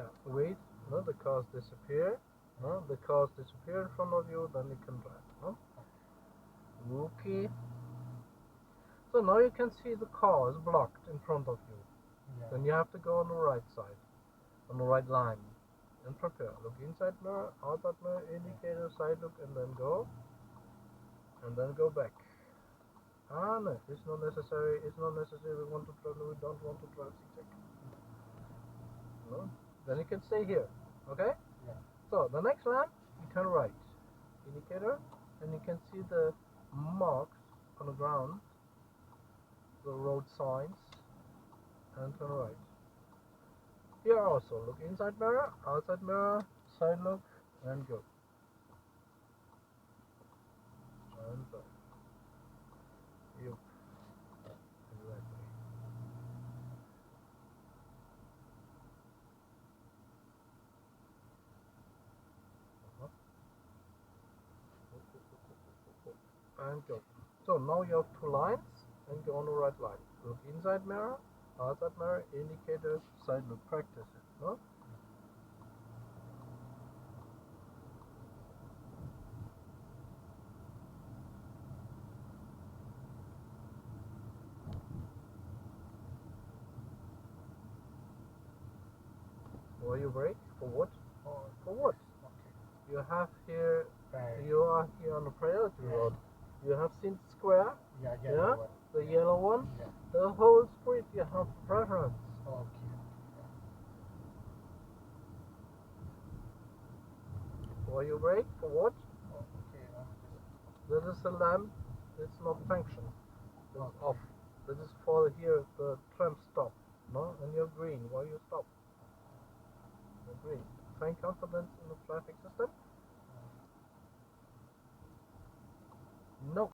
Yeah, wait, no, the cars disappear. No, the cars disappear in front of you, then you can drive. No? Okay. So now you can see the cars blocked in front of you. Yeah. Then you have to go on the right side, on the right line, and prepare. Look inside mirror, outside mirror, indicator, side look, and then go back. Ah, no, it's not necessary. It's not necessary. We want to drive. We don't want to drive zigzag. No. Then you can stay here. Okay. Yeah. So the next lamp, you turn right. Indicator, and you can see the marks on the ground, the road signs, and turn right. Here also, look inside mirror, outside mirror, side look, and go. And back. Yep. Exactly. And go. So now you have two lines and go on the right line. Look inside mirror, outside mirror, indicator, side look. Practice it. No? Will you brake? For what? For what? Okay. You have here. Right. You are here on the priority road. You have seen square. Yeah. Yeah. One. The yellow one. Yeah. The whole street you have preference. Okay. Will you brake? For what? Okay. This is a lamp. It's not function. It's Okay. off. This is for here the tram stop. No, and you're green. Why you stop? You're green. Find confidence in the traffic system. No.